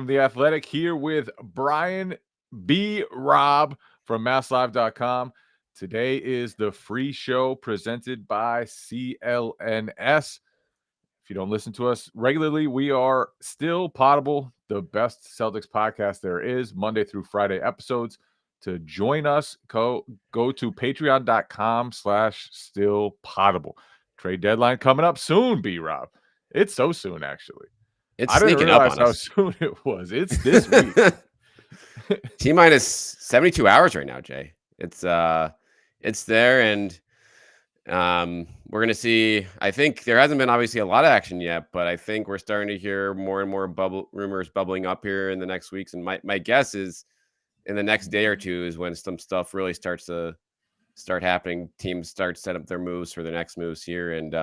from The Athletic here with Brian B. Robb from MassLive.com. Today is the free show presented by CLNS. If you don't listen to us regularly, we are still Poddable, the best Celtics podcast there is, Monday through Friday episodes. To join us, go to patreon.com/stillpoddable. Trade deadline coming up soon, B-Rob. It's so soon, actually. It's I didn't sneaking up realize on how us. soon it was. It's this week. T-minus 72 hours right now, Jay. It's there, and we're gonna see. I think there hasn't been obviously a lot of action yet, but I think we're starting to hear more and more rumors bubbling up here in the next weeks. And my guess is in the next day or two is when some stuff really starts happening. Teams start set up their moves for the next moves here, and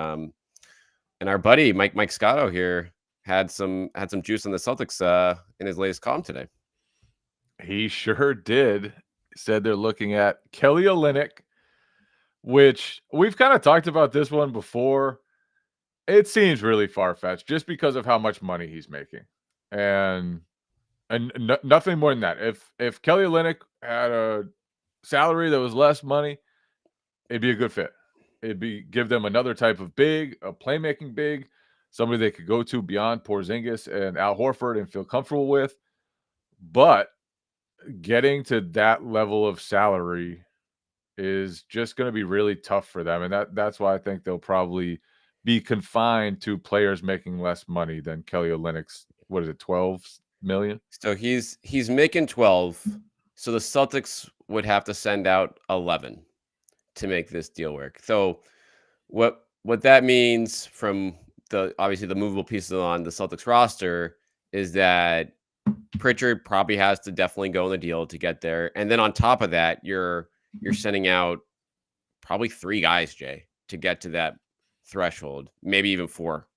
our buddy Mike Scotto here had some juice on the Celtics in his latest column today. He sure did. Said they're looking at Kelly Olynyk, which we've kind of talked about this one before. It seems really far-fetched just because of how much money he's making. And nothing more than that. If Kelly Olynyk had a salary that was less money, it'd be a good fit. Give them another type of big, a playmaking big, somebody they could go to beyond Porzingis and Al Horford and feel comfortable with. But getting to that level of salary is just going to be really tough for them, and that's why I think they'll probably be confined to players making less money than Kelly Olynyk's. What is it, 12 million? So he's making 12. So the Celtics would have to send out 11 to make this deal work. So what that means from obviously the movable pieces on the Celtics roster is that Pritchard probably has to definitely go in the deal to get there. And then on top of that, you're sending out probably 3 guys, Jay, to get to that threshold, maybe even 4,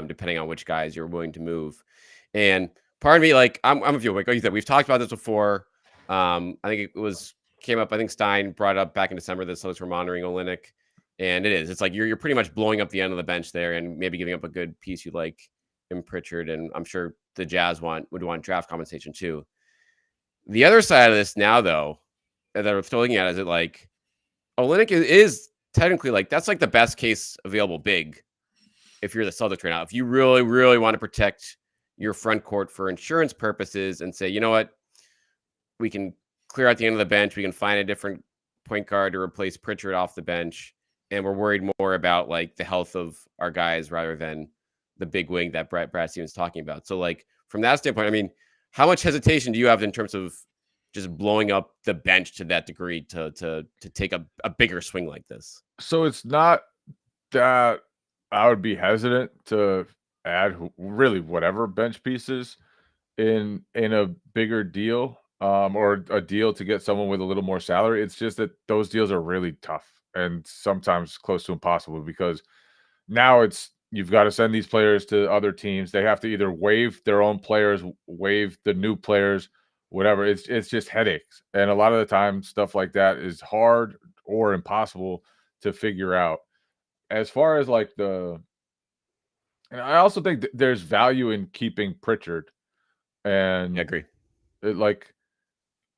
depending on which guys you're willing to move. And part of me, like, I'm with you. Like you said, we've talked about this before. I think came up. I think Stein brought it up back in December that Celtics were monitoring Olynyk, and it's like you're pretty much blowing up the end of the bench there, and maybe giving up a good piece you like in Pritchard. And I'm sure the Jazz would want draft compensation too. The other side of this now, though, that we're still looking at is it like Olynyk is technically like that's like the best case available big if you're the Celtics right now. If you really, really want to protect your front court for insurance purposes and say, you know what, we can clear out the end of the bench, we can find a different point guard to replace Pritchard off the bench, and we're worried more about like the health of our guys rather than the big wing that Brad Stevens talking about. So like from that standpoint, I mean, how much hesitation do you have in terms of just blowing up the bench to that degree to take a bigger swing like this? So it's not that I would be hesitant to add really whatever bench pieces in a bigger deal, or a deal to get someone with a little more salary. It's just that those deals are really tough and sometimes close to impossible because now you've got to send these players to other teams. They have to either waive their own players, waive the new players, whatever. It's just headaches. And a lot of the time stuff like that is hard or impossible to figure out. As far as like and I also think there's value in keeping Pritchard. And I agree.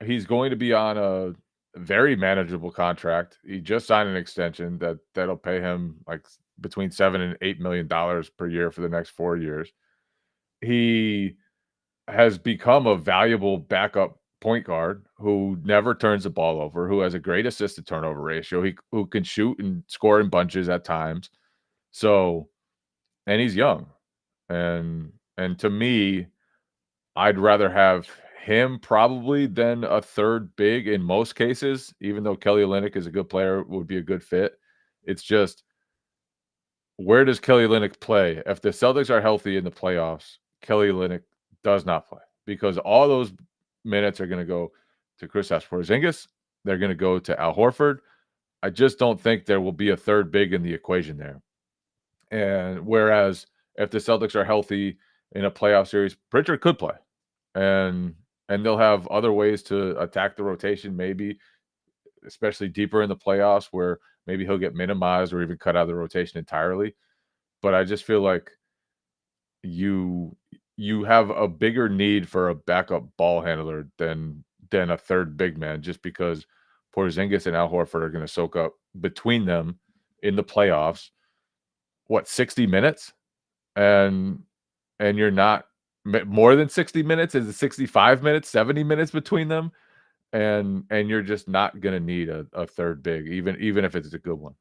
He's going to be on a very manageable contract. He just signed an extension that'll pay him like between $7 and $8 million per year for the next 4 years. He has become a valuable backup point guard who never turns the ball over, who has a great assist to turnover ratio, who can shoot and score in bunches at times. So, and he's young. And to me, I'd rather have him probably than a third big in most cases, even though Kelly Olynyk is a good player, would be a good fit. It's just, where does Kelly Olynyk play? If the Celtics are healthy in the playoffs, Kelly Olynyk does not play because all those minutes are going to go to Kristaps Porzingis. They're going to go to Al Horford. I just don't think there will be a third big in the equation there. And whereas if the Celtics are healthy in a playoff series, Pritchard could play. And they'll have other ways to attack the rotation, maybe, especially deeper in the playoffs where maybe he'll get minimized or even cut out of the rotation entirely. But I just feel like you you have a bigger need for a backup ball handler than a third big man, just because Porzingis and Al Horford are going to soak up between them in the playoffs, 60 minutes? And you're not more than 60 minutes? Is it 65 minutes, 70 minutes between them? And you're just not going to need a third big, even if it's a good one.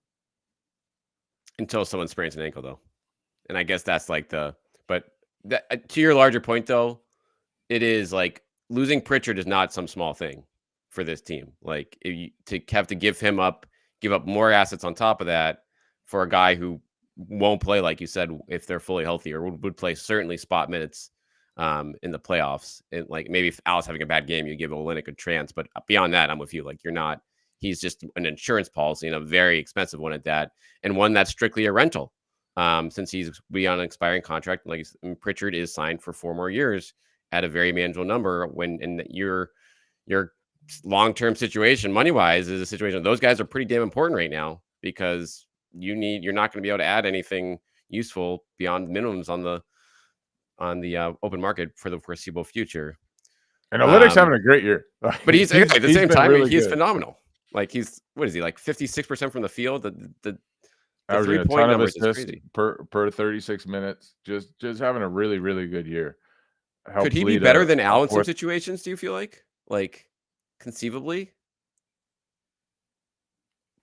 Until someone sprains an ankle, though. And I guess that's like but to your larger point, though, it is like losing Pritchard is not some small thing for this team. Like to have to give up more assets on top of that for a guy who won't play, like you said, if they're fully healthy, or would play certainly spot minutes in the playoffs. And like maybe if Al's having a bad game, you give Olynyk a chance. But beyond that, I'm with you. Like he's just an insurance policy, and a very expensive one at that, and one that's strictly a rental. Since he's beyond an expiring contract, like Pritchard is signed for 4 more years at a very manageable number. And your long-term situation, money-wise, is a situation. Those guys are pretty damn important right now, because you're not going to be able to add anything useful beyond minimums on the open market for the foreseeable future. And Olynyk's having a great year, but he's at the same time really he's good. Phenomenal. Like what is he, like 56% from the field? The averaging a ton of assists per 36 minutes. Just having a really, really good year. Could he be better than Al in some situations, do you feel like? Like, conceivably?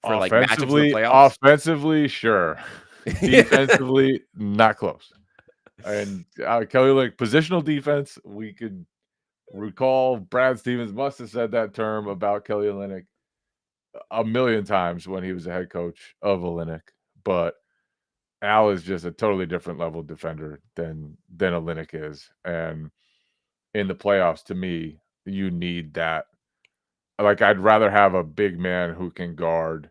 For offensively, sure. Defensively, not close. And Kelly Olynyk, positional defense, we could recall Brad Stevens must have said that term about Kelly Olynyk a million times when he was the head coach of Olynyk. But Al is just a totally different level defender than Olynyk is. And in the playoffs, to me, you need that. Like, I'd rather have a big man who can guard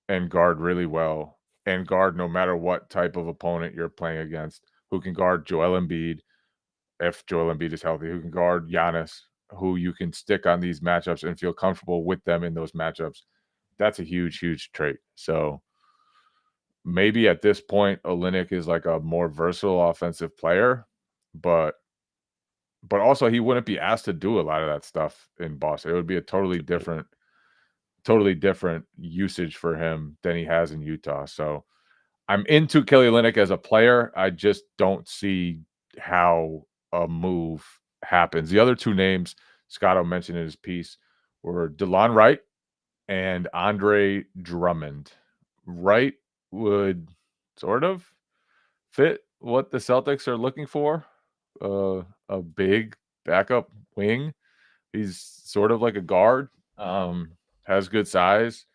really well, and guard no matter what type of opponent you're playing against, who can guard Joel Embiid, if Joel Embiid is healthy, who can guard Giannis, who you can stick on these matchups and feel comfortable with them in those matchups. That's a huge, huge trait. So maybe at this point, Olynyk is like a more versatile offensive player, but also he wouldn't be asked to do a lot of that stuff in Boston. It would be a totally different usage for him than he has in Utah. So I'm into Kelly Olynyk as a player. I just don't see how a move happens. The other 2 names Scotto mentioned in his piece were Delon Wright and Andre Drummond. Wright would sort of fit what the Celtics are looking for, a big backup wing. He's sort of like a guard, has good size,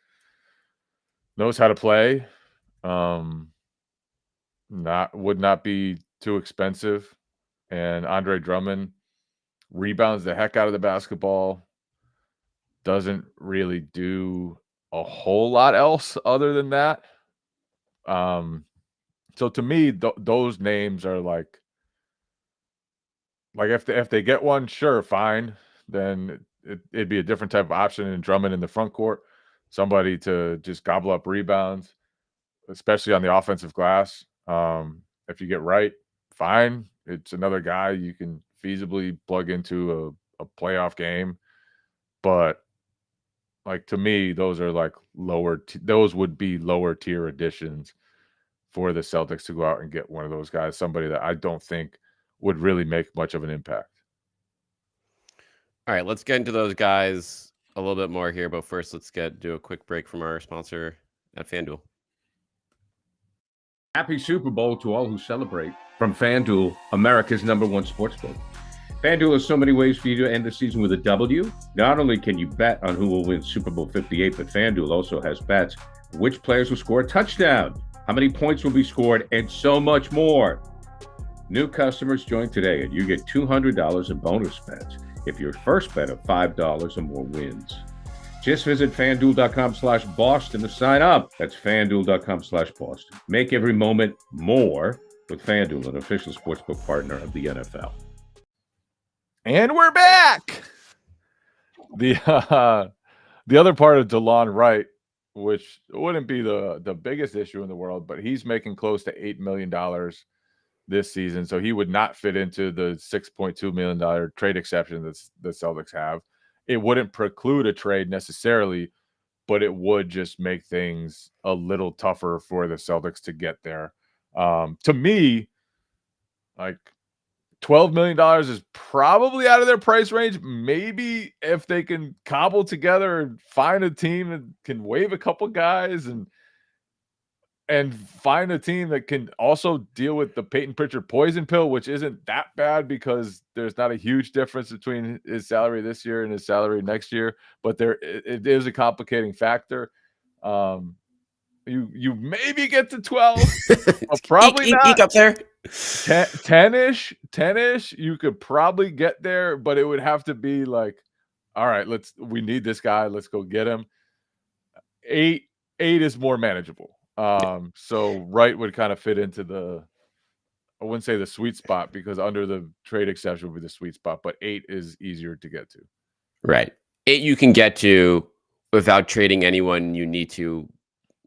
knows how to play, would not be too expensive. And Andre Drummond rebounds the heck out of the basketball, doesn't really do a whole lot else other than that. So to me, those names are like if they get one, sure, fine. Then it'd be a different type of option in Drummond in the front court, somebody to just gobble up rebounds, especially on the offensive glass. If you get Wright, fine. It's another guy you can feasibly plug into a playoff game. But like, to me, those are like those would be lower tier additions for the Celtics to go out and get one of those guys, somebody that I don't think would really make much of an impact. All right, let's get into those guys a little bit more here, but first let's do a quick break from our sponsor at FanDuel. Happy Super Bowl to all who celebrate from FanDuel, America's #1 sportsbook. FanDuel has so many ways for you to end the season with a W. Not only can you bet on who will win Super Bowl 58, but FanDuel also has bets which players will score a touchdown, how many points will be scored, and so much more. New customers join today and you get $200 in bonus bets if your first bet of $5 or more wins. Just visit FanDuel.com/Boston to sign up. That's FanDuel.com/Boston. Make every moment more with FanDuel, an official sportsbook partner of the NFL. And we're back. The other part of Delon Wright, which wouldn't be the biggest issue in the world, but he's making close to $8 million this season, so he would not fit into the $6.2 million trade exception that the Celtics have. It wouldn't preclude a trade necessarily, but it would just make things a little tougher for the Celtics to get there. To me, like $12 million is probably out of their price range. Maybe if they can cobble together and find a team that can waive a couple guys and find a team that can also deal with the Peyton Pritchard poison pill, which isn't that bad because there's not a huge difference between his salary this year and his salary next year, but it is a complicating factor. You maybe get to 12, but probably not. Eek up there. 10-ish, you could probably get there, but it would have to be like, all right, we need this guy, let's go get him. 8 is more manageable. So Wright would kind of fit into I wouldn't say the sweet spot, because under the trade exception would be the sweet spot, but 8 is easier to get to. Right. 8 you can get to without trading anyone you need to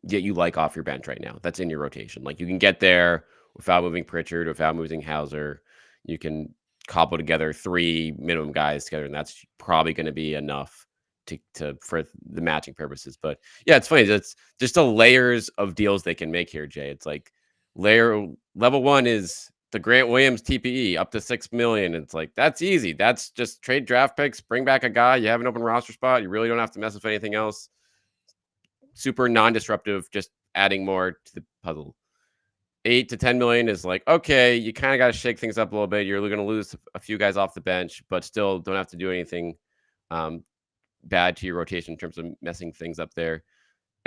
get you like off your bench right now. That's in your rotation. Like you can get there without moving Pritchard, without moving Hauser. You can cobble together 3 minimum guys together, and that's probably going to be enough to for the matching purposes. But yeah, it's funny. It's just the layers of deals they can make here, Jay. It's like level 1 is the Grant Williams TPE up to $6 million. It's like, that's easy. That's just trade draft picks, bring back a guy. You have an open roster spot. You really don't have to mess with anything else. Super non-disruptive, just adding more to the puzzle. 8 to 10 million is like, okay, you kind of got to shake things up a little bit. You're going to lose a few guys off the bench, but still don't have to do anything bad to your rotation in terms of messing things up there.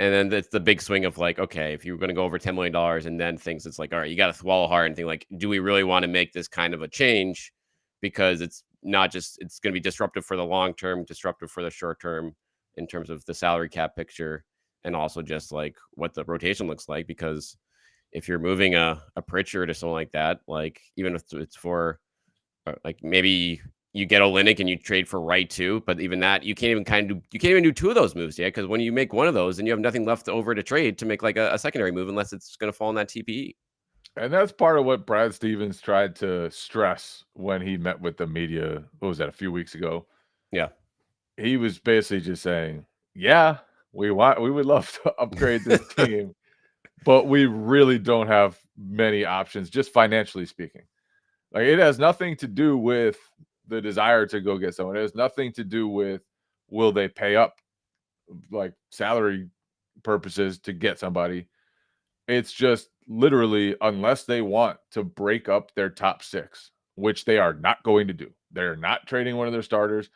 And then it's the big swing of like, okay, if you're going to go over $10 million and then things, it's like, all right, you got to swallow hard and think like, do we really want to make this kind of a change? Because it's not just, it's going to be disruptive for the long term, disruptive for the short term in terms of the salary cap picture, and also just like what the rotation looks like. Because if you're moving a Pritchard or something like that, like even if it's for like maybe you get Olynyk and you trade for Wright too, but even that you can't even do 2 of those moves yet, because when you make one of those, then you have nothing left over to trade to make like a secondary move unless it's going to fall in that TPE. And that's part of what Brad Stevens tried to stress when he met with the media. What was that, a few weeks ago? Yeah, he was basically just saying, yeah, we would love to upgrade this team, but we really don't have many options, just financially speaking. Like, it has nothing to do with the desire to go get someone. It has nothing to do with will they pay up like salary purposes to get somebody. It's just literally, unless they want to break up their top 6, which they are not going to do. They're not trading one of their starters.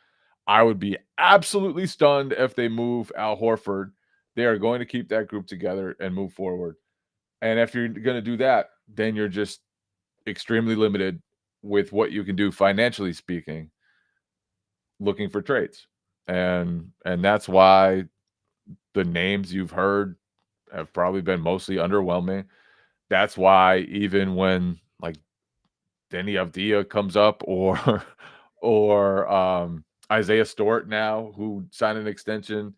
I would be absolutely stunned if they move Al Horford. They are going to keep that group together and move forward. And if you're going to do that, then you're just extremely limited with what you can do financially speaking, looking for trades. And that's why the names you've heard have probably been mostly underwhelming. That's why even when like Denny Avdija comes up or Isaiah Stewart now, who signed an extension,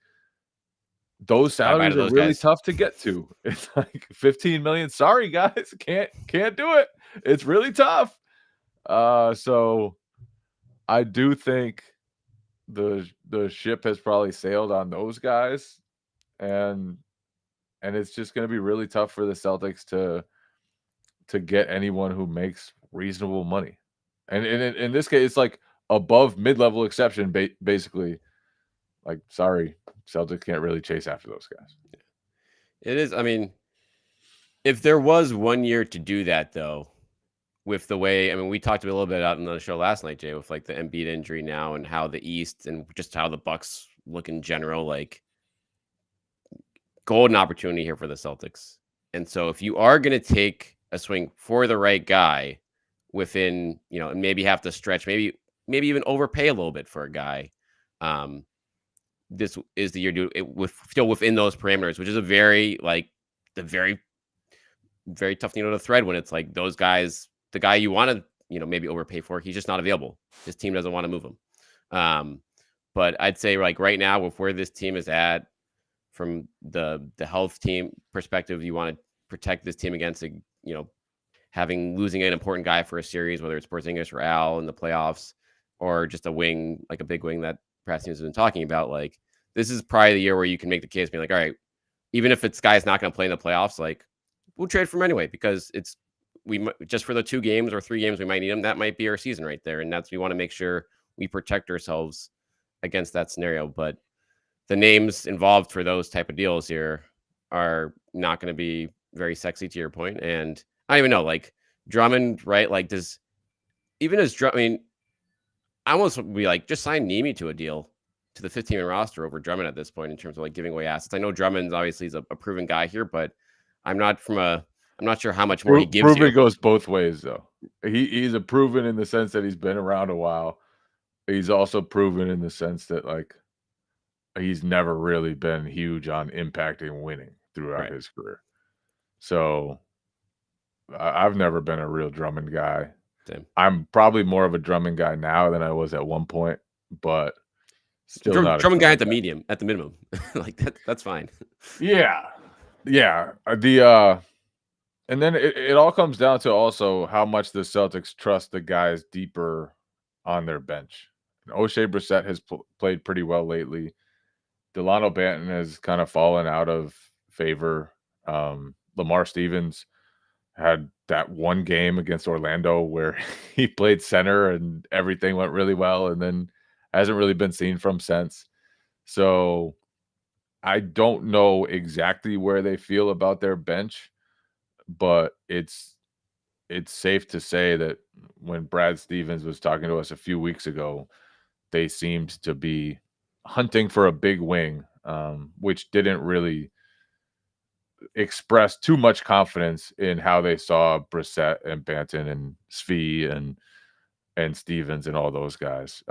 those salaries are really tough to get to. It's like 15 million. Sorry, guys, can't do it. It's really tough. So I do think the ship has probably sailed on those guys, and it's just going to be really tough for the Celtics to get anyone who makes reasonable money. And in this case, it's like above mid-level exception, basically. Like, sorry, Celtics can't really chase after those guys. It is. I mean, if there was 1 year to do that, though, with the way, I mean, we talked a little bit out on the show last night, Jay, with like the Embiid injury now and how the East and just how the Bucks look in general, like golden opportunity here for the Celtics. And so if you are going to take a swing for the right guy within, and maybe have to stretch, maybe even overpay a little bit for a guy, this is the year to do it still within those parameters, which is a very very tough to thread when it's like those guys, the guy you want to maybe overpay for, he's just not available. His team doesn't want to move him. But I'd say like right now with where this team is at from the health team perspective, you want to protect this team against losing an important guy for a series, whether it's Porzingis or Al in the playoffs, or just a wing, like a big wing that press teams have been talking about. Like, this is probably the year where you can make the case, being like, all right, even if it's guy's not going to play in the playoffs, like, we'll trade for him anyway, because just for the 2 games or 3 games we might need him. That might be our season right there, and we want to make sure we protect ourselves against that scenario. But the names involved for those type of deals here are not going to be very sexy, to your point. And I don't even know, like, Drummond, right? Like, I almost would be like, just sign Nemi to a deal, to the 15-man roster over Drummond at this point, in terms of like giving away assets. I know Drummond's obviously is a proven guy here, but I'm not sure how much more he gives you. Proven goes both ways, though. He's a proven in the sense that he's been around a while. He's also proven in the sense that, like, he's never really been huge on impacting winning throughout his career. So I've never been a real Drummond guy. Same. I'm probably more of a Drummond guy now than I was at one point, but still not Drummond guy at the medium, at the minimum. Like, that's fine. Yeah. And then it all comes down to also how much the Celtics trust the guys deeper on their bench. O'Shea Brissett has played pretty well lately. Delano Banton has kind of fallen out of favor. Lamar Stevens had that one game against Orlando where he played center and everything went really well, and then hasn't really been seen from since. So I don't know exactly where they feel about their bench, but it's safe to say that when Brad Stevens was talking to us a few weeks ago, they seemed to be hunting for a big wing, which didn't really express too much confidence in how they saw Brissett and Banton and Svi and Stevens and all those guys.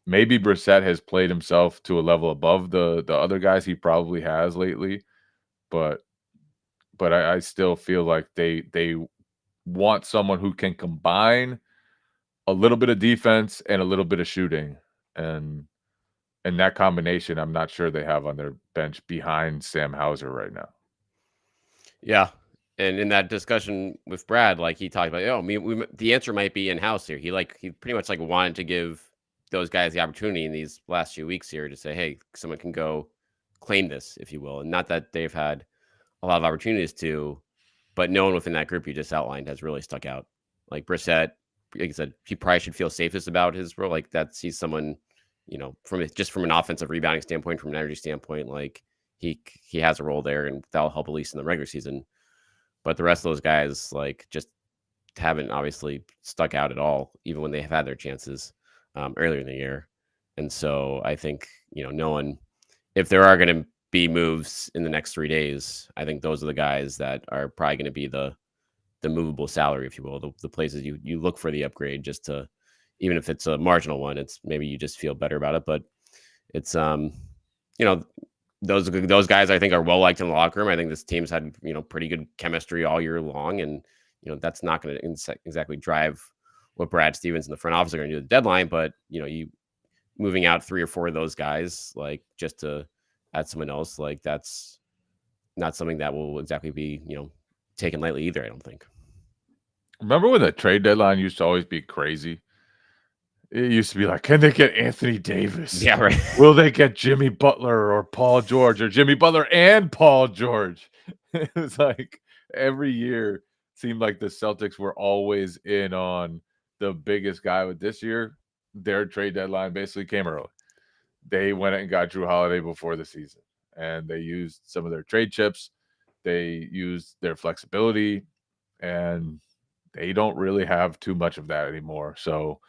Maybe Brissett has played himself to a level above the other guys he probably has lately, but I still feel like they want someone who can combine a little bit of defense and a little bit of shooting, and that combination I'm not sure they have on their bench behind Sam Hauser right now. Yeah. And in that discussion with Brad, like, he talked about, the answer might be in-house here. He pretty much like wanted to give those guys the opportunity in these last few weeks here to say, hey, someone can go claim this, if you will. And not that they've had a lot of opportunities to, but no one within that group you just outlined has really stuck out. Like Brissett, like I said, he probably should feel safest about his role. Like, he's someone, from an offensive rebounding standpoint, from an energy standpoint, like he has a role there, and that'll help at least in the regular season. But the rest of those guys, like, just haven't obviously stuck out at all, even when they have had their chances earlier in the year. And so I think, no one, if there are going to be moves in the next 3 days, I think those are the guys that are probably going to be the movable salary, if you will, the places you look for the upgrade, just to, even if it's a marginal one, it's maybe you just feel better about it. But it's, those guys I think are well liked in the locker room. I think this team's had, pretty good chemistry all year long, and that's not going to exactly drive what Brad Stevens and the front office are going to do at the deadline. But you moving out 3 or 4 of those guys, like, just to add someone else, like, that's not something that will exactly be taken lightly either, I don't think. Remember when the trade deadline used to always be crazy? It used to be like, can they get Anthony Davis? Yeah, right. Will they get Jimmy Butler or Paul George, or Jimmy Butler and Paul George? It was like every year seemed like the Celtics were always in on the biggest guy. With this year, their trade deadline basically came early. They went and got Drew Holiday before the season, and they used some of their trade chips. They used their flexibility, and they don't really have too much of that anymore. So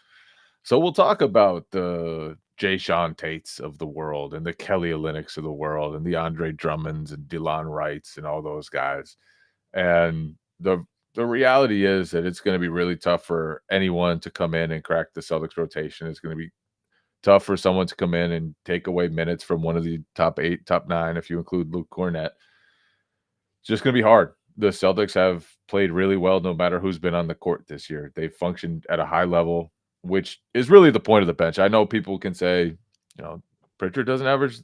we'll talk about the Jay Sean Tates of the world and the Kelly Olynyks of the world and the Andre Drummonds and Delon Wrights and all those guys. And the reality is that it's going to be really tough for anyone to come in and crack the Celtics rotation. It's going to be tough for someone to come in and take away minutes from one of the top 8, top 9, if you include Luke Cornett. It's just going to be hard. The Celtics have played really well no matter who's been on the court this year. They've functioned at a high level, which is really the point of the bench. I know people can say, Pritchard doesn't average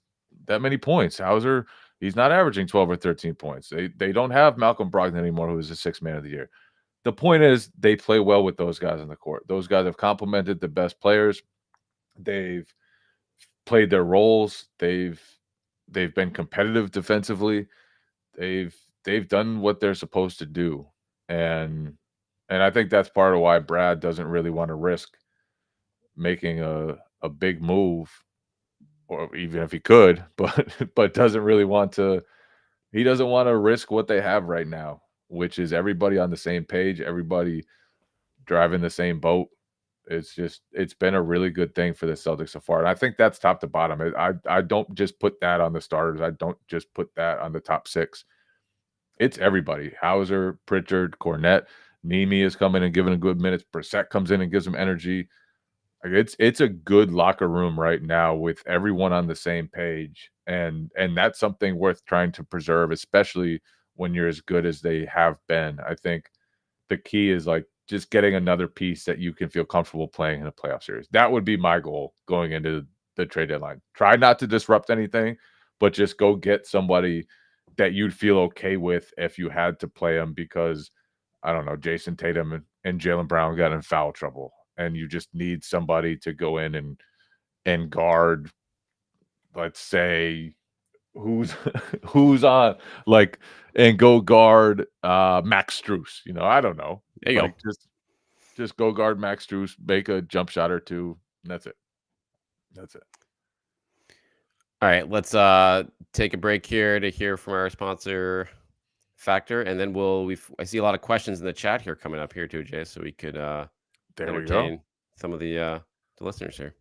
that many points. Hauser, he's not averaging 12 or 13 points. They don't have Malcolm Brogdon anymore, who is the 6th man of the year. the point is they play well with those guys on the court. Those guys have complemented the best players. They've played their roles. They've been competitive defensively. They've done what they're supposed to do. And I think that's part of why Brad doesn't really want to risk making a big move, or even if he could, but doesn't really want to. He doesn't want to risk what they have right now, which is everybody on the same page, everybody driving the same boat. It's been a really good thing for the Celtics so far. And I think that's top to bottom. I don't just put that on the starters. I don't just put that on the top 6. It's everybody. Hauser, Pritchard, Cornette, Nemi is coming and giving a good minutes. Brissett comes in and gives them energy. Like it's a good locker room right now with everyone on the same page. And that's something worth trying to preserve, especially when you're as good as they have been. I think the key is like just getting another piece that you can feel comfortable playing in a playoff series. That would be my goal going into the trade deadline. Try not to disrupt anything, but just go get somebody that you'd feel okay with if you had to play them, because I don't know, Jason Tatum and Jaylen Brown got in foul trouble, and you just need somebody to go in and guard, let's say, who's on, like, and go guard Max Strus. I don't know. There you go. Just go guard Max Strus, make a jump shot or two, and that's it. All right, let's take a break here to hear from our sponsor, Factor, and then I see a lot of questions in the chat here coming up here too, Jay, so we could entertain some of the listeners here.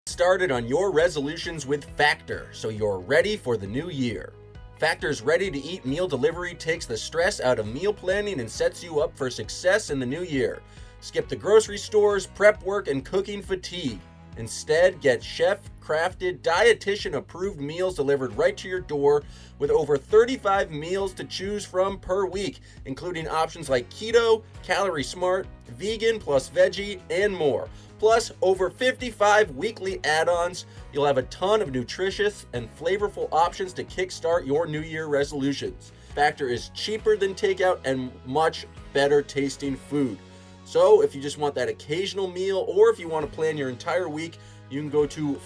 Started on your resolutions with Factor, so you're ready for the new year. Factor's ready-to-eat meal delivery takes the stress out of meal planning and sets you up for success in the new year. Skip the grocery stores, prep work, and cooking fatigue. Instead, get chef-crafted, dietitian-approved meals delivered right to your door with over 35 meals to choose from per week, including options like keto, calorie smart, vegan plus veggie, and more. Plus, over 55 weekly add-ons. You'll have a ton of nutritious and flavorful options to kickstart your New Year resolutions. Factor is cheaper than takeout and much better tasting food. So if you just want that occasional meal, or if you want to plan your entire week, you can go to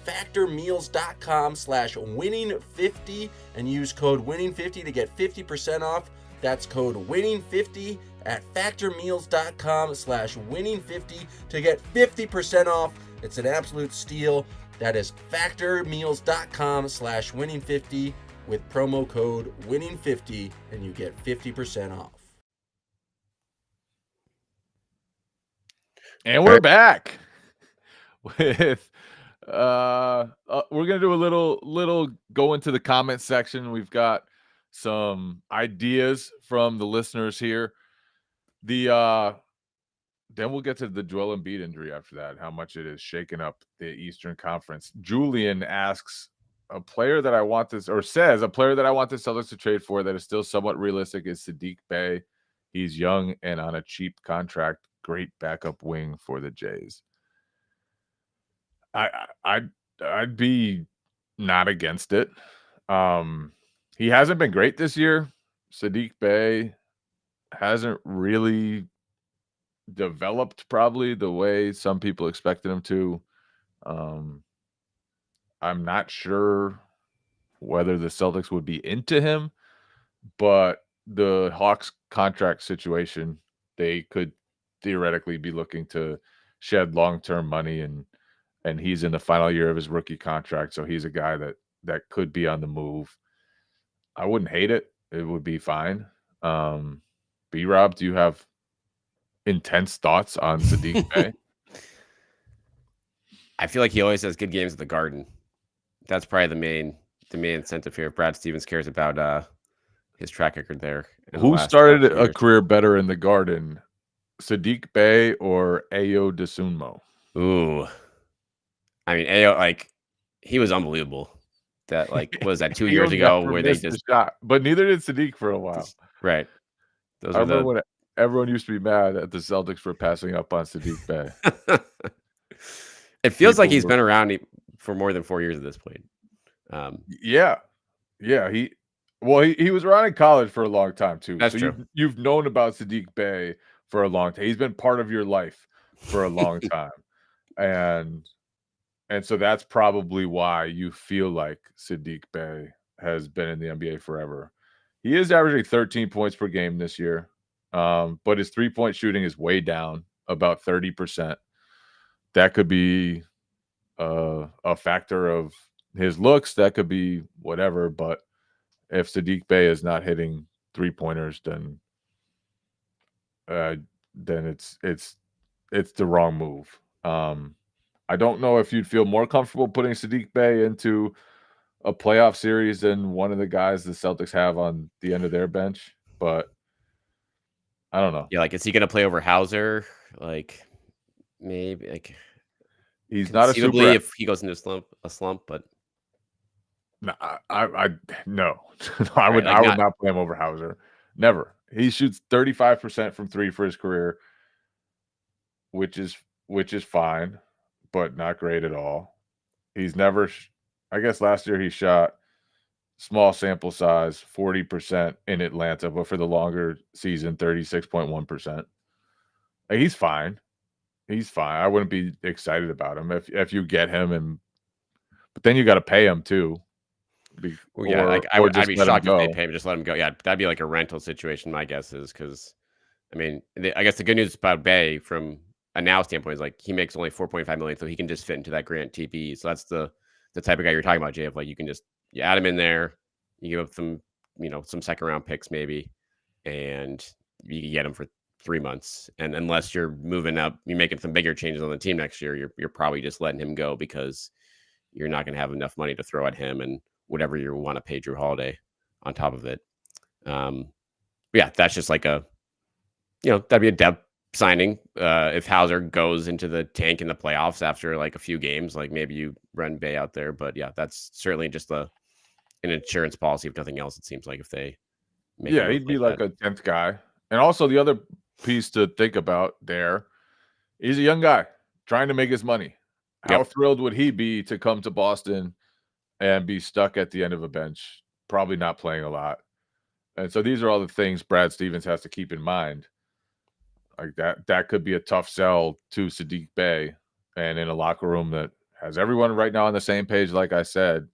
factormeals.com/winning50 and use code winning50 to get 50% off. That's code winning50 at factormeals.com/winning50 to get 50% off. It's an absolute steal. That is factormeals.com/winning50 with promo code winning50 and you get 50% off. And we're back with we're gonna do a little go into the comment section. We've got some ideas from the listeners here. Then we'll get to the Joel Embiid injury after that, how much it is shaking up the Eastern Conference. Julian asks, a player that I want this, or says a player that I want the Celtics to trade for that is still somewhat realistic is Saddiq Bey. He's young and on a cheap contract. Great backup wing for the Jays. I'd be not against it. He hasn't been great this year. Saddiq Bey hasn't really developed probably the way some people expected him to. I'm not sure whether the Celtics would be into him, but the Hawks contract situation, they could theoretically be looking to shed long-term money, and he's in the final year of his rookie contract, so he's a guy that could be on the move. I wouldn't hate it. It would be fine. B-Rob, do you have intense thoughts on Saddiq Bey? I feel like he always has good games at the Garden. That's probably the main incentive here. If Brad Stevens cares about his track record there. Who started a career better in the Garden, Saddiq Bey or Ayo Dosunmu? Ooh, I mean, Ayo, like, he was unbelievable. That, like, what was that 2 years ago where they just shot, but neither did Saddiq for a while. Right. I remember when everyone used to be mad at the Celtics for passing up on Saddiq Bey. It feels like he's been around for more than 4 years at this point. Yeah. Well, he was around in college for a long time too. That's So true. you've known about Sadiq Bey for a long time. He's been part of your life for a long time. And so that's probably why you feel like Sadiq Bey has been in the NBA forever. He is averaging 13 points per game this year. But his 3-point shooting is way down, about 30%. That could be a factor of his looks. That could be whatever. But if Sadiq Bey is not hitting 3-pointers, then it's the wrong move. I don't know if you'd feel more comfortable putting Sadiq Bey into a playoff series than one of the guys the Celtics have on the end of their bench, but I don't know. Yeah, like, is he gonna play over Hauser? Like, maybe, like, He's not a conceivably super. if he goes into a slump, but No, no. I right, would like I would not not play him over Hauser. Never. He shoots 35% from 3 for his career, which is fine, but not great at all. He's never I guess last year he shot, small sample size, 40% in Atlanta, but for the longer season, 36.1%. He's fine. He's fine. I wouldn't be excited about him if you get him, but then you got to pay him too, well, yeah, like or I'd just be let him shocked if they go. pay him, just let him go. Yeah, that'd be like a rental situation. My guess is because I mean, I guess the good news about Bay from a now standpoint is like he makes only 4.5 million, so he can just fit into that grant TPE. So that's the type of guy you're talking about, Jay. Of like you can just you add him in there, you give up some some second round picks maybe, and you can get him for 3 months. And unless you're moving up, you're making some bigger changes on the team next year, you're probably just letting him go because you're not going to have enough money to throw at him and whatever you want to pay Drew Holiday on top of it. Yeah, that's just like a that'd be a depth signing. If Hauser goes into the tank in the playoffs after like a few games, like maybe you run Bay out there. But yeah, that's certainly just an insurance policy if nothing else. It seems like if they make a Yeah, move he'd be like like that. a 10th guy. And also the other piece to think about there, he's a young guy trying to make his money. How Yep. thrilled would he be to come to Boston and be stuck at the end of a bench, probably not playing a lot. And so these are all the things Brad Stevens has to keep in mind. Like that could be a tough sell to Sadiq Bey, and in a locker room that has everyone right now on the same page, like I said,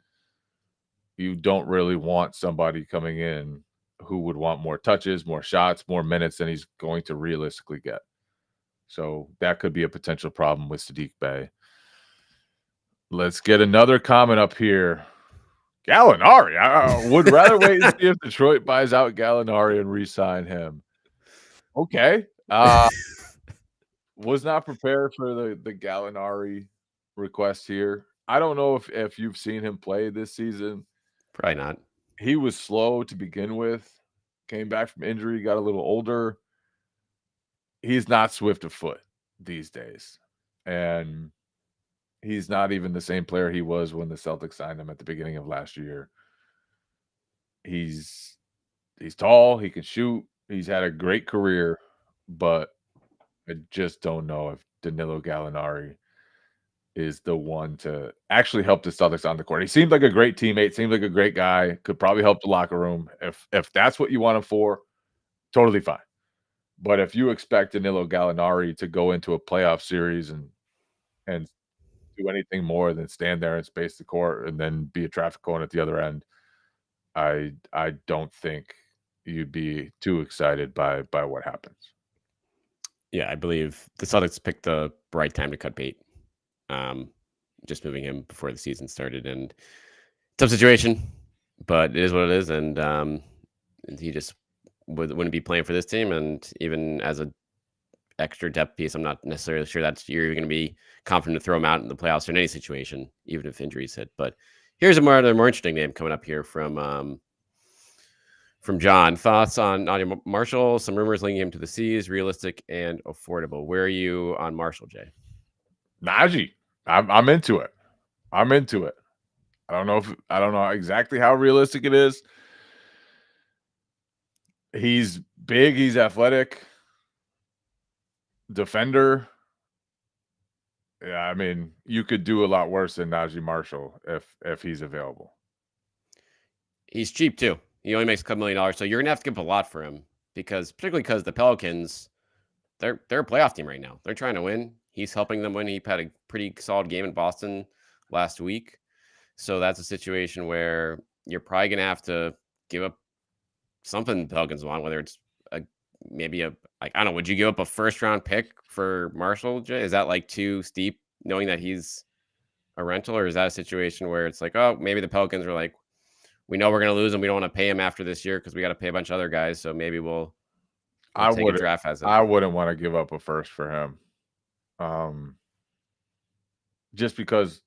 you don't really want somebody coming in who would want more touches, more shots, more minutes than he's going to realistically get. So that could be a potential problem with Sadiq Bey. Let's get another comment up here. Gallinari. I would rather wait and see if Detroit buys out Gallinari and re-sign him. Okay. Was not prepared for the Gallinari request here. I don't know if you've seen him play this season. Probably not. He was slow to begin with, came back from injury, got a little older. He's not swift of foot these days. And he's not even the same player he was when the Celtics signed him at the beginning of last year. He's tall, he can shoot, he's had a great career, but I just don't know if Danilo Gallinari is the one to actually help the Celtics on the court. He seemed like a great teammate, seemed like a great guy, could probably help the locker room. If that's what you want him for, totally fine. But if you expect Danilo Gallinari to go into a playoff series and do anything more than stand there and space the court and then be a traffic cone at the other end, I don't think you'd be too excited by what happens. Yeah, I believe the Celtics picked the right time to cut bait. Just moving him before the season started, and tough situation, but it is what it is. And he just wouldn't be playing for this team. And even as a extra depth piece, I'm not necessarily sure that's you're going to be confident to throw him out in the playoffs or in any situation, even if injuries hit. But here's another more interesting name coming up here from John. Thoughts on Nadia Marshall? Some rumors linking him to the C's, realistic and affordable. Where are you on Marshall, Jay? Najee, I'm into it. I'm into it. I don't know exactly how realistic it is. He's big, he's athletic, defender. Yeah, I mean, you could do a lot worse than Najee Marshall if he's available. He's cheap too. He only makes a couple $1 million. So you're gonna have to give up a lot for him particularly because the Pelicans, they're a playoff team right now. They're trying to win. He's helping them win. He had a pretty solid game in Boston last week. So that's a situation where you're probably gonna have to give up something the Pelicans want, whether it's maybe I don't know, would you give up a first round pick for Marshall, Jay? Is that like too steep knowing that he's a rental, or is that a situation where it's like, oh, maybe the Pelicans are like, we know we're going to lose him. We don't want to pay him after this year because we got to pay a bunch of other guys. So maybe we'll take a draft as I wouldn't want to give up a first for him. Just because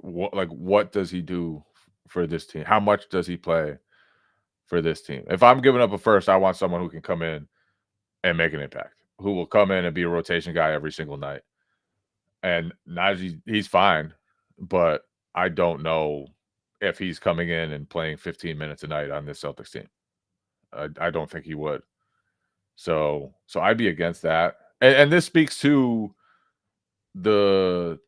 what does he do for this team? How much does he play for this team? If I'm giving up a first, I want someone who can come in and make an impact, who will come in and be a rotation guy every single night. And Najee, he's fine, but I don't know if he's coming in and playing 15 minutes a night on this Celtics team. I don't think he would. So I'd be against that. And this speaks to the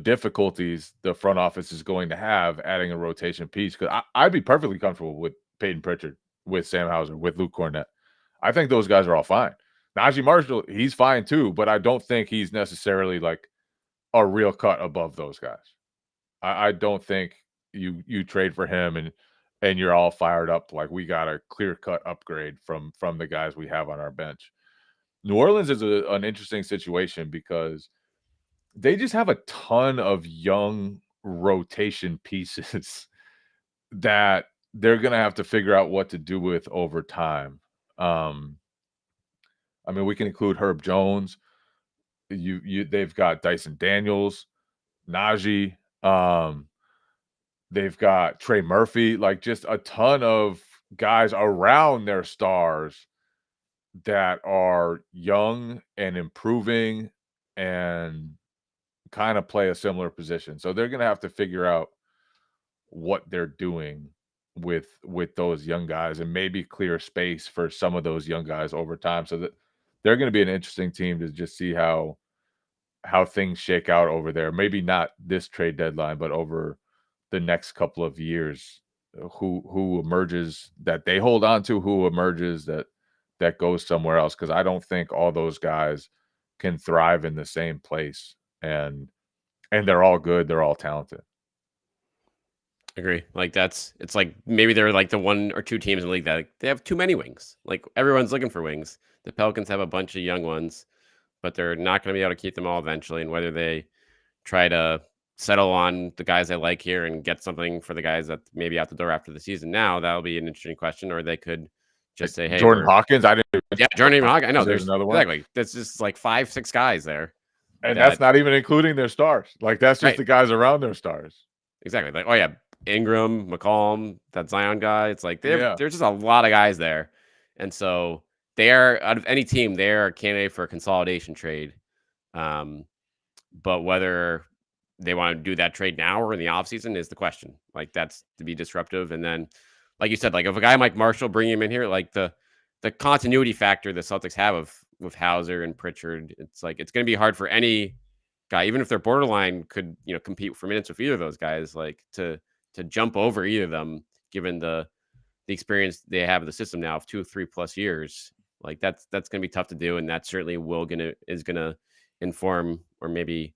difficulties the front office is going to have adding a rotation piece. Because I'd be perfectly comfortable with Peyton Pritchard, with Sam Hauser, with Luke Cornett. I think those guys are all fine. Najee Marshall, he's fine too, but I don't think he's necessarily like a real cut above those guys. I don't think you trade for him and you're all fired up like we got a clear-cut upgrade from the guys we have on our bench. New Orleans is an interesting situation because they just have a ton of young rotation pieces that they're going to have to figure out what to do with over time. I mean, we can include Herb Jones. They've got Dyson Daniels, Najee. They've got Trey Murphy, like just a ton of guys around their stars that are young and improving and kind of play a similar position. So they're going to have to figure out what they're doing with those young guys and maybe clear space for some of those young guys over time. So that they're going to be an interesting team to just see how things shake out over there. Maybe not this trade deadline, but over the next couple of years, who emerges that they hold on to, who emerges that goes somewhere else. Because I don't think all those guys can thrive in the same place, and they're all good, they're all talented. Agree. Like it's like maybe they're like the one or two teams in the league that they have too many wings. Like everyone's looking for wings. The Pelicans have a bunch of young ones, but they're not going to be able to keep them all eventually. And whether they try to settle on the guys they like here and get something for the guys that maybe out the door after the season now, that'll be an interesting question. Or they could just say, hey, Jordan Hawkins. Jordan Hawkins. I know there's another one. Exactly. That's just like 5-6 guys there. And that's not even including their stars. Like that's just the guys around their stars. Exactly. Like, oh yeah, Ingram, McCollum, that Zion guy. It's like there's just a lot of guys there. And so they are, out of any team, they are a candidate for a consolidation trade. But whether they want to do that trade now or in the offseason is the question. Like that's to be disruptive. And then, like you said, like if a guy like Marshall, bring him in here, like the continuity factor the Celtics have with Hauser and Pritchard, it's like it's going to be hard for any guy, even if they're borderline, could compete for minutes with either of those guys, like to jump over either of them, given the experience they have in the system now of 2 or 3+ years. Like that's going to be tough to do, and that certainly is gonna inform or maybe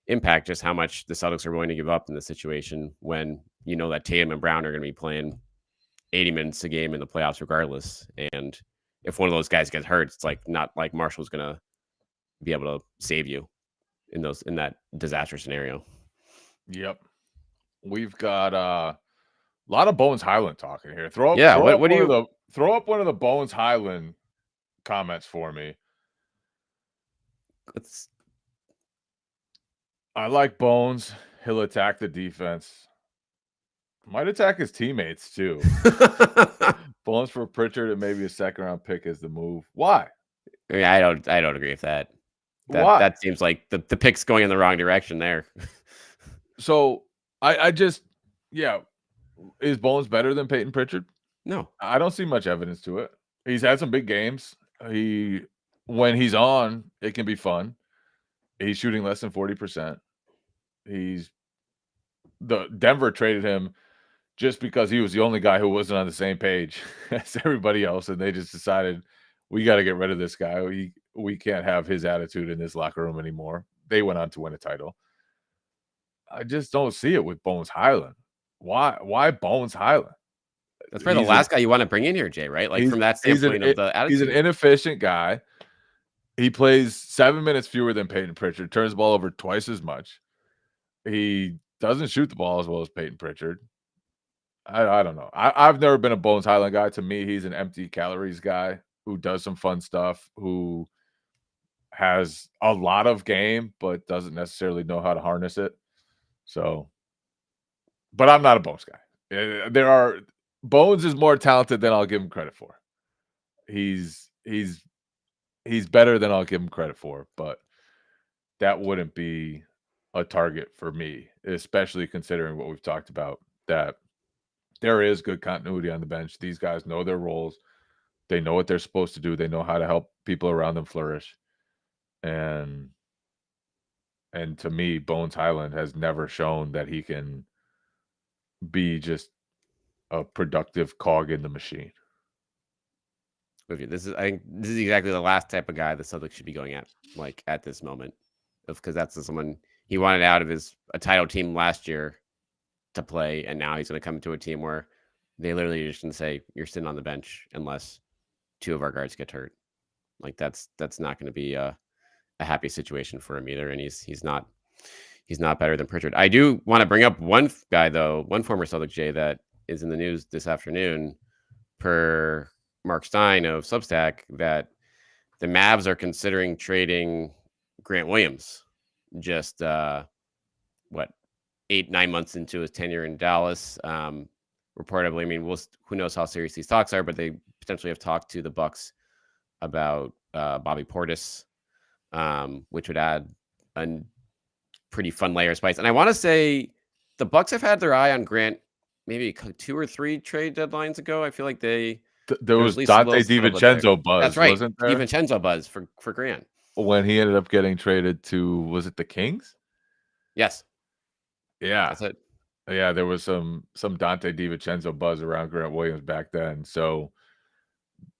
impact just how much the Celtics are willing to give up in the situation when that Tatum and Brown are going to be playing 80 minutes a game in the playoffs regardless. And if one of those guys gets hurt, it's like not like Marshall's going to be able to save you in that disaster scenario. Yep. We've got a lot of Bones Highland talking here. Throw up one of the Bones Highland comments for me. I like Bones. He'll attack the defense. Might attack his teammates too. Bones for Pritchard and maybe a second-round pick is the move. Why? I mean, I don't agree with that. Why? That seems like the pick's going in the wrong direction there. So I just, is Bones better than Peyton Pritchard? No, I don't see much evidence to it. He's had some big games. When he's on, it can be fun. He's shooting less than 40%. Denver traded him just because he was the only guy who wasn't on the same page as everybody else, and they just decided we got to get rid of this guy. We can't have his attitude in this locker room anymore. They went on to win a title. I just don't see it with Bones Highland. Why Bones Highland? That's probably the last guy you want to bring in here, Jay, right? Like from that standpoint of the attitude. He's an inefficient guy. He plays 7 minutes fewer than Peyton Pritchard, turns the ball over twice as much. He doesn't shoot the ball as well as Peyton Pritchard. I don't know. I've never been a Bones Highland guy. To me, he's an empty calories guy who does some fun stuff, who has a lot of game, but doesn't necessarily know how to harness it. So, but I'm not a Bones guy. Bones is more talented than I'll give him credit for. He's better than I'll give him credit for, but that wouldn't be a target for me, especially considering what we've talked about, that there is good continuity on the bench. These guys know their roles. They know what they're supposed to do. They know how to help people around them flourish. And to me, Bones Highland has never shown that he can be just a productive cog in the machine. I think this is exactly the last type of guy the Celtics should be going at, like at this moment, because that's someone he wanted out of a title team last year to play, and now he's going to come to a team where they literally just going to say you're sitting on the bench unless two of our guards get hurt. Like that's not going to be a happy situation for him either, and he's not better than Pritchard. I do want to bring up one guy though, one former Celtic, Jay, that is in the news this afternoon, per Mark Stein of Substack, that the Mavs are considering trading Grant Williams. Just 8-9 months into his tenure in Dallas. Reportedly, I mean, who knows how serious these talks are, but they potentially have talked to the Bucks about Bobby Portis, which would add a pretty fun layer of spice. And I want to say the Bucks have had their eye on Grant maybe 2 or 3 trade deadlines ago. I feel like there was Dante DiVincenzo buzz. That's right, wasn't there? DiVincenzo buzz for Grant when he ended up getting traded to, was it the Kings? Yes. Yeah, that's it. Yeah, there was some Dante DiVincenzo buzz around Grant Williams back then. So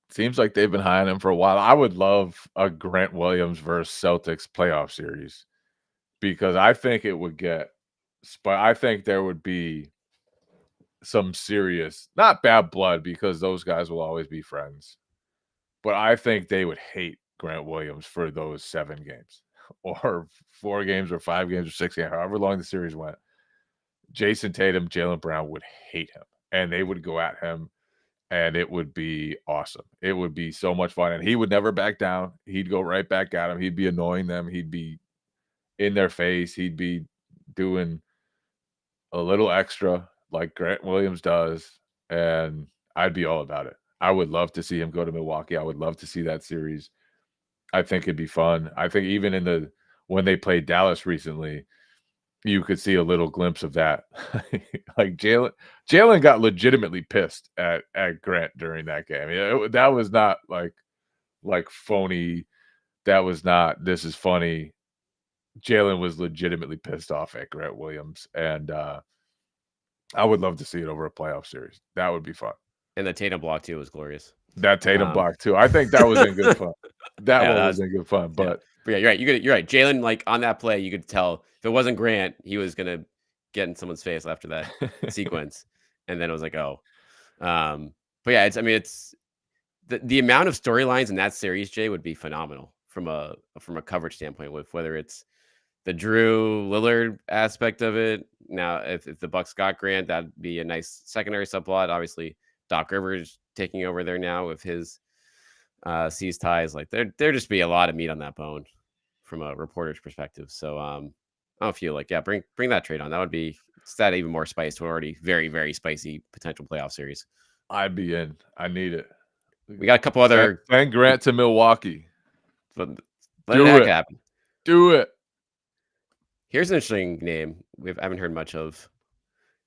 seems like they've been high on him for a while. I would love a Grant Williams versus Celtics playoff series, because I think it would get. I think there would be some serious, not bad blood, because those guys will always be friends, but I think they would hate Grant Williams for those 7 games or 4 games or 5 games or 6 games, however long the series went. Jason Tatum, Jaylen Brown would hate him, and they would go at him, and it would be awesome. It would be so much fun, and he would never back down. He'd go right back at him. He'd be annoying them. He'd be in their face. He'd be doing a little extra like Grant Williams does, and I'd be all about it. I would love to see him go to Milwaukee. I would love to see that series. I think it'd be fun. I think even when they played Dallas recently, you could see a little glimpse of that. Like Jaylen got legitimately pissed at Grant during that game. That was not like phony. That was not, this is funny. Jaylen was legitimately pissed off at Grant Williams, and I would love to see it over a playoff series. That would be fun. And the Tatum block too was glorious. That Tatum block too. I think that was in good fun. That one was in good fun. But yeah, you're right. You're right. Jaylen, like on that play, you could tell if it wasn't Grant, he was gonna get in someone's face after that sequence, and then it was like, oh. But yeah, it's the amount of storylines in that series, Jay, would be phenomenal from a coverage standpoint, with whether it's the Drew Lillard aspect of it. Now, if the Bucks got Grant, that'd be a nice secondary subplot. Obviously, Doc Rivers taking over there now with his C's ties. Like there just be a lot of meat on that bone from a reporter's perspective. So I feel like, yeah, bring that trade on. That would be add even more spice to already very, very spicy potential playoff series. I'd be in. I need it. We got a couple other. Send Grant to Milwaukee. But let it happen. Do it. Here's an interesting name I haven't heard much of.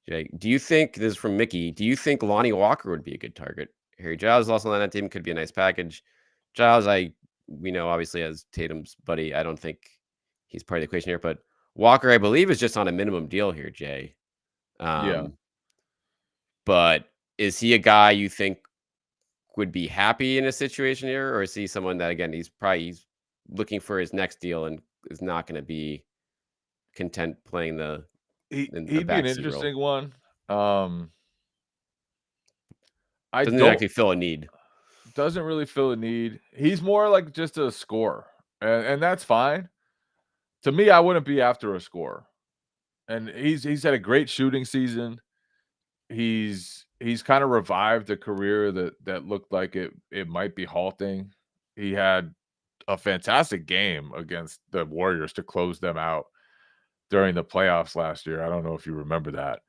Jay, do you think, this is from Mickey, do you think Lonnie Walker would be a good target? Harry Giles also on that team, could be a nice package. Giles, we know obviously as Tatum's buddy. I don't think he's part of the equation here, but Walker, I believe, is just on a minimum deal here, Jay. Yeah. But is he a guy you think would be happy in a situation here, or is he someone that, again, he's looking for his next deal and is not going to be content playing in the He'd be an backseat role? interesting one. I Doesn't don't actually fill a need. doesn't really fill a need. He's more like just a scorer, and that's fine. To me, I wouldn't be after a scorer. And he's had a great shooting season. He's kind of revived a career that looked like it might be halting. He had a fantastic game against the Warriors to close them out during the playoffs last year. I don't know if you remember that.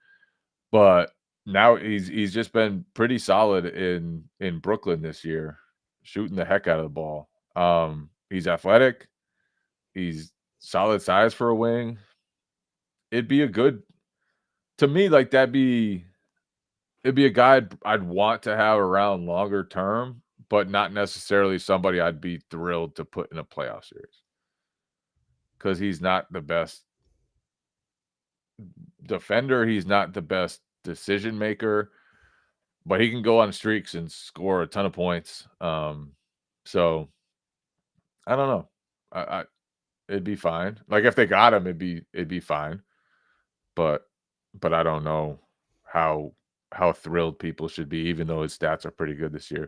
But now he's just been pretty solid in Brooklyn this year, shooting the heck out of the ball. He's athletic. He's solid size for a wing. It'd be a good to me, like it'd be a guy I'd want to have around longer term, but not necessarily somebody I'd be thrilled to put in a playoff series. Because he's not the best defender, he's not the best decision maker, but he can go on streaks and score a ton of points. So I don't know. I it'd be fine. Like if they got him, it'd be fine. But I don't know how thrilled people should be, even though his stats are pretty good this year,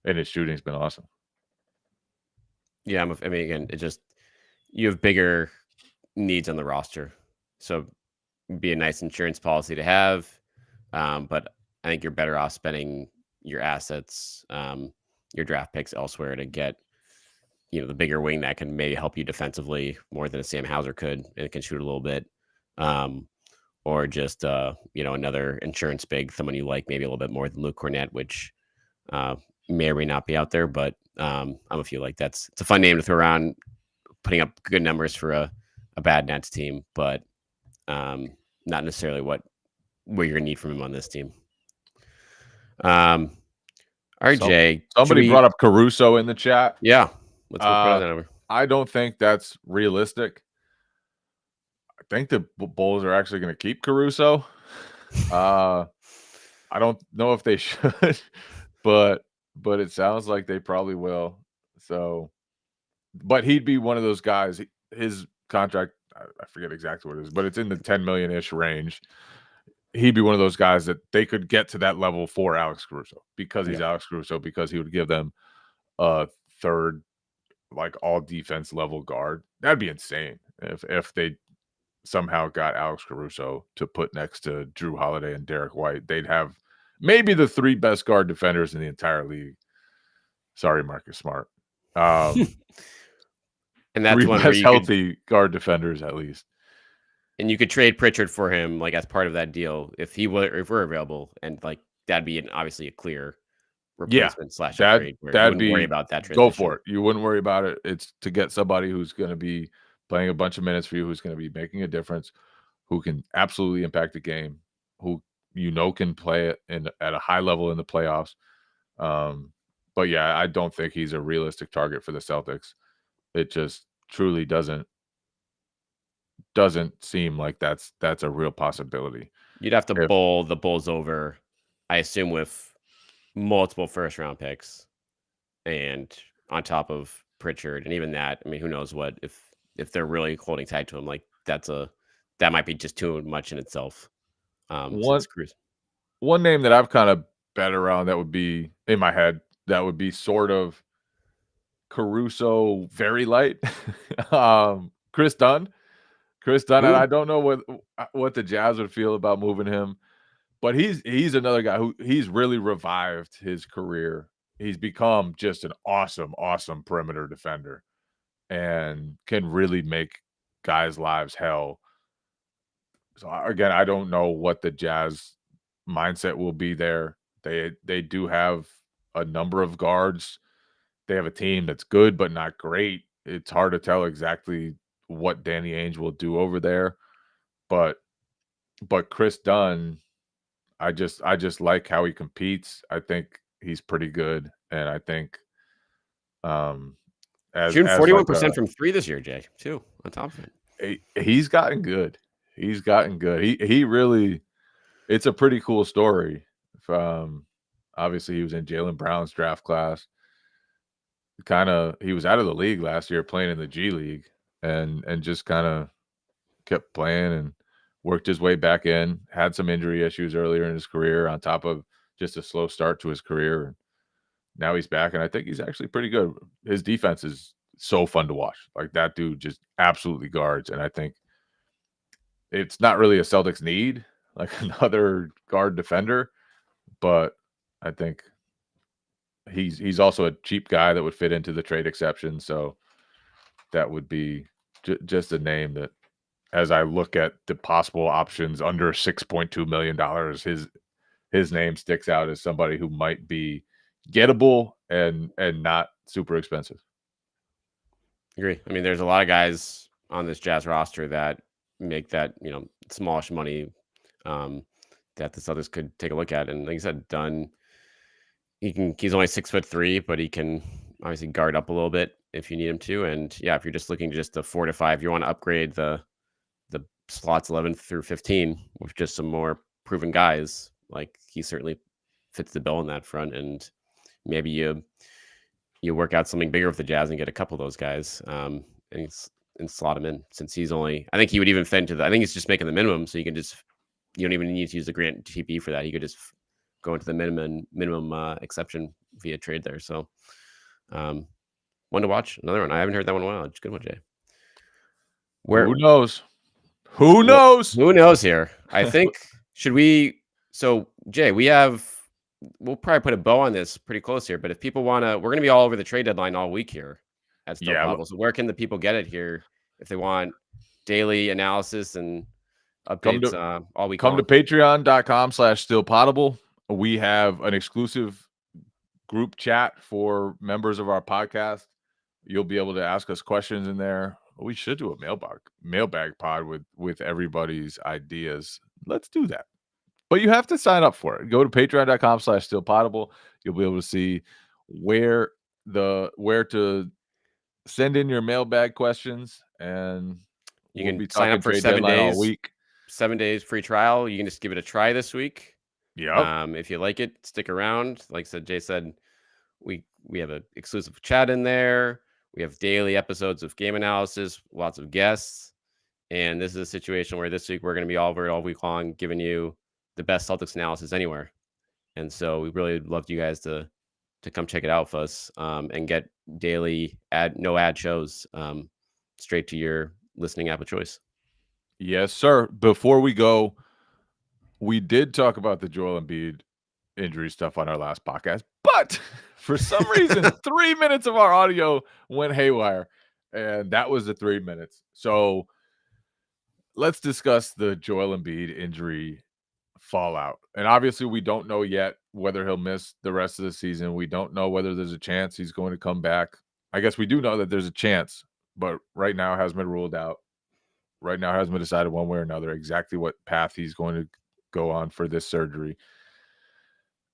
and his shooting's been awesome. Yeah, I mean, again, it just you have bigger needs on the roster, so it'd be a nice insurance policy to have. But I think you're better off spending your assets, your draft picks elsewhere to get, the bigger wing that can maybe help you defensively more than a Sam Hauser could, and it can shoot a little bit. Or just, another insurance big, someone you like maybe a little bit more than Luke Cornett, which may or may not be out there. But I'm a few like it's a fun name to throw around, putting up good numbers for a bad Nets team, but not necessarily what you're going to need from him on this team. All right, Jay. Somebody brought up Caruso in the chat. Yeah. Let's go put that over. I don't think that's realistic. I think the Bulls are actually going to keep Caruso. I don't know if they should, but it sounds like they probably will. So, but he'd be one of those guys. His contract, I forget exactly what it is, but it's in the 10 million-ish range. He'd be one of those guys that they could get to that level for Alex Caruso because he's Alex Caruso, because he would give them a third, like all defense level guard. That'd be insane if they somehow got Alex Caruso to put next to Drew Holiday and Derek White. They'd have maybe the three best guard defenders in the entire league. Sorry, Marcus Smart. And that's one where healthy guard defenders at least. And you could trade Pritchard for him, like as part of that deal, if we're available, and like that'd be obviously a clear replacement / upgrade. That'd be, worry about that transition. Go for it. You wouldn't worry about it. It's to get somebody who's going to be playing a bunch of minutes for you, who's going to be making a difference, who can absolutely impact the game, who can play it at a high level in the playoffs. But yeah, I don't think he's a realistic target for the Celtics. It just truly doesn't seem like that's a real possibility. You'd have to bowl the Bulls over, I assume, with multiple first round picks and on top of Pritchard, and even that, I mean, who knows what if they're really holding tight to him, like that might be just too much in itself. One name that I've kind of bet around that would be in my head, that would be sort of Caruso very light. Chris Dunn. And I don't know what the Jazz would feel about moving him, but he's another guy who he's really revived his career. He's become just an awesome perimeter defender and can really make guys' lives hell. So again, I don't know what the Jazz mindset will be there. They do have a number of guards. They have a team that's good but not great. It's hard to tell exactly what Danny Ainge will do over there, but Chris Dunn, I just like how he competes. I think he's pretty good, and I think shooting 41% from three this year, Jay, too, on top of it. He's gotten good. He really, it's a pretty cool story. Obviously, he was in Jaylen Brown's draft class. He was out of the league last year playing in the G League, and just kind of kept playing and worked his way back in. Had some injury issues earlier in his career, on top of just a slow start to his career. Now he's back, and I think he's actually pretty good. His defense is so fun to watch. Like, that dude just absolutely guards, and I think it's not really a Celtics need, like another guard defender, but I think he's also a cheap guy that would fit into the trade exception. So that would be just a name that, as I look at the possible options under $6.2 million, his name sticks out as somebody who might be gettable and not super expensive. Agree. I mean, there's a lot of guys on this Jazz roster that make that, smallish money that the Celtics could take a look at. And like I said, Dunn, he's only 6'3", but he can obviously guard up a little bit if you need him to. And yeah, if you're just looking just a 4 to 5, you want to upgrade the slots 11 through 15 with just some more proven guys. Like, he certainly fits the bill on that front. And maybe you work out something bigger with the Jazz and get a couple of those guys and slot him in, since he's only, I think he would even fit into I think he's just making the minimum. So you don't even need to use the grant TP for that. He could just go into the minimum exception via trade there. So one to watch. Another one. I haven't heard that one in a while. It's a good one, Jay. Who knows? Who knows? Who knows here? I think so Jay, we'll probably put a bow on this pretty close here, but if people we're going to be all over the trade deadline all week here at Still Poddable. So where can the people get it here if they want daily analysis and updates all week? Come to patreon.com/stillpoddable. We have an exclusive group chat for members of our podcast. You'll be able to ask us questions in there. We should do a mailbag pod with everybody's ideas. Let's do that. But you have to sign up for it. Go to patreon.com/stillpoddable. You'll be able to see where to send in your mailbag questions, and you can sign up for 7 days all week. 7 days free trial. You can just give it a try this week. Yeah. If you like it, stick around. Like Jay said, we have an exclusive chat in there. We have daily episodes of game analysis, lots of guests. And this is a situation where this week we're going to be all week long giving you the best Celtics analysis anywhere. And so we really love you guys to come check it out with us and get daily no ad shows straight to your listening app of choice. Yes, sir. Before we go, we did talk about the Joel Embiid injury stuff on our last podcast, but for some reason, 3 minutes of our audio went haywire, and that was the 3 minutes. So let's discuss the Joel Embiid injury fallout. And obviously, we don't know yet whether he'll miss the rest of the season. We don't know whether there's a chance he's going to come back. I guess we do know that there's a chance, but right now it hasn't been ruled out. Right now it hasn't been decided one way or another exactly what path he's going to go on for this surgery.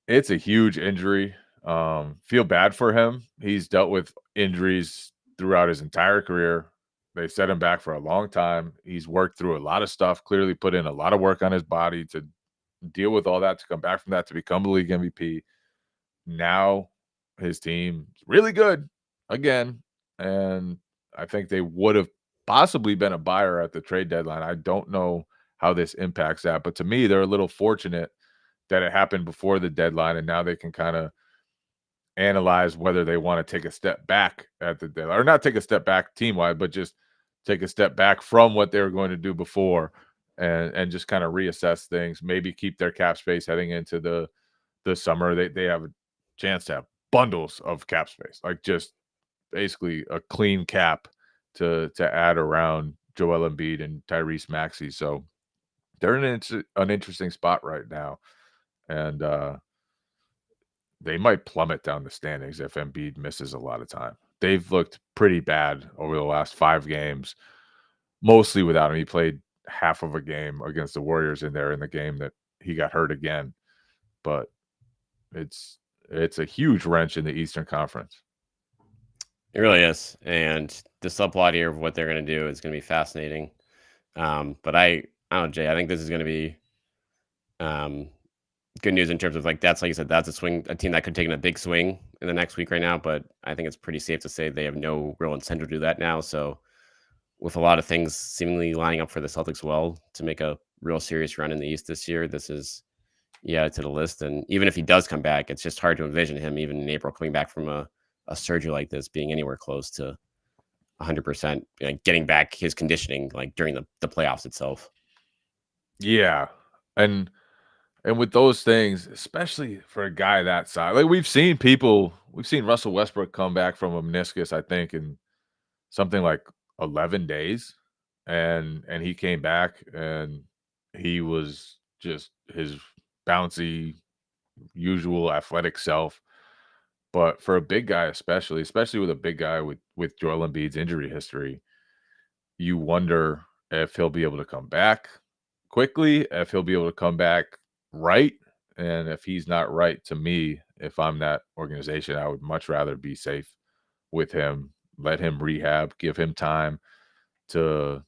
It's a huge injury. Feel bad for him. He's dealt with injuries throughout his entire career. They set him back for a long time. He's worked through a lot of stuff, clearly put in a lot of work on his body to deal with all that, to come back from that, to become the league MVP. Now his team's really good again, and I think they would have possibly been a buyer at the trade deadline. I don't know how this impacts that, but to me, they're a little fortunate that it happened before the deadline, and now they can kind of analyze whether they want to take a step back at the deadline, or not take a step back team-wide, but just take a step back from what they were going to do before, and just kind of reassess things, maybe keep their cap space heading into the summer. They have a chance to have bundles of cap space, like just basically a clean cap to add around Joel Embiid and Tyrese Maxey. So they're in an interesting spot right now, and they might plummet down the standings if Embiid misses a lot of time. They've looked pretty bad over the last 5 games, mostly without him. He played half of a game against the Warriors in the game that he got hurt again. But it's a huge wrench in the Eastern Conference. It really is. And the subplot here of what they're going to do is going to be fascinating. But I don't know, Jay, I think this is going to be good news in terms of like you said, that's a team that could take in a big swing in the next week right now. But I think it's pretty safe to say they have no real incentive to do that now. So with a lot of things seemingly lining up for the Celtics well to make a real serious run in the East this year, this is to the list. And even if he does come back, it's just hard to envision him even in April coming back from a surgery like this being anywhere close to 100%, getting back his conditioning like during the playoffs itself. Yeah. And with those things, especially for a guy that size, like we've seen Russell Westbrook come back from a meniscus, I think, in something like 11 days. And he came back and he was just his bouncy, usual athletic self. But for a big guy, especially with a big guy with Joel Embiid's injury history, you wonder if he'll be able to come back quickly, if he'll be able to come back right. And if he's not right, to me, if I'm that organization, I would much rather be safe with him, let him rehab, give him time to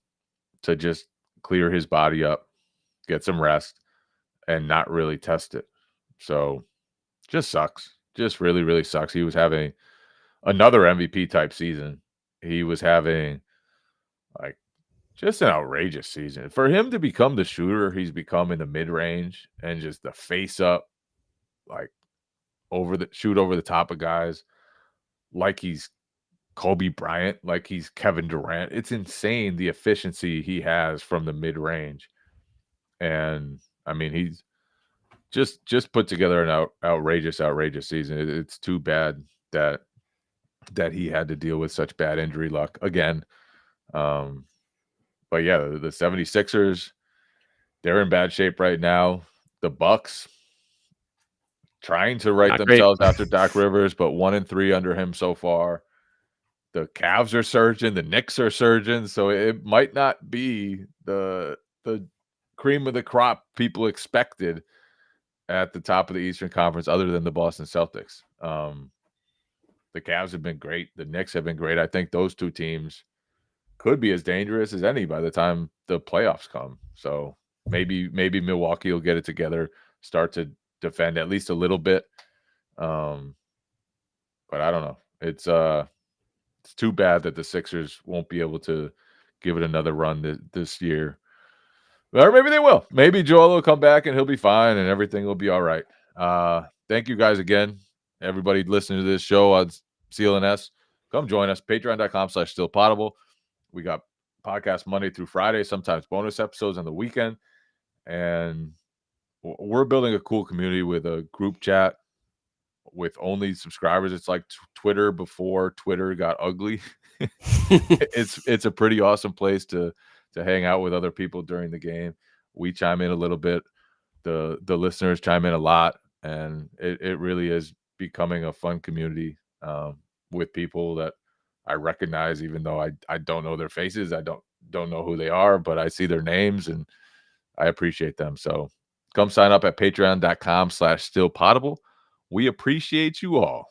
just clear his body up, get some rest, and not really test it. So just sucks. Just really, really sucks. He was having another MVP type season. He was having like just an outrageous season. For him to become the shooter he's become in the mid-range and just the face up, like shoot over the top of guys, like he's Kobe Bryant, like he's Kevin Durant. It's insane the efficiency he has from the mid-range. And I mean, he's just put together an outrageous season. It's too bad that he had to deal with such bad injury luck again. But yeah, the 76ers, they're in bad shape right now. The Bucks trying to right themselves after Doc Rivers, but 1-3 under him so far. The Cavs are surging, the Knicks are surging, so it might not be the cream of the crop people expected at the top of the Eastern Conference other than the Boston Celtics. The Cavs have been great. The Knicks have been great. I think those two teams could be as dangerous as any by the time the playoffs come. So maybe Milwaukee will get it together, start to defend at least a little bit. But I don't know. It's too bad that the Sixers won't be able to give it another run this year. Or maybe they will. Maybe Joel will come back and he'll be fine and everything will be all right. Thank you guys again. Everybody listening to this show on CLNS, come join us. Patreon.com/StillPoddable. We got podcasts Monday through Friday, sometimes bonus episodes on the weekend. And we're building a cool community with a group chat with only subscribers. It's like Twitter before Twitter got ugly. It's a pretty awesome place to hang out with other people during the game. We chime in a little bit. The listeners chime in a lot. And it really is becoming a fun community with people that I recognize, even though I don't know their faces. I don't know who they are, but I see their names and I appreciate them. So come sign up at patreon.com/stillpoddable. We appreciate you all.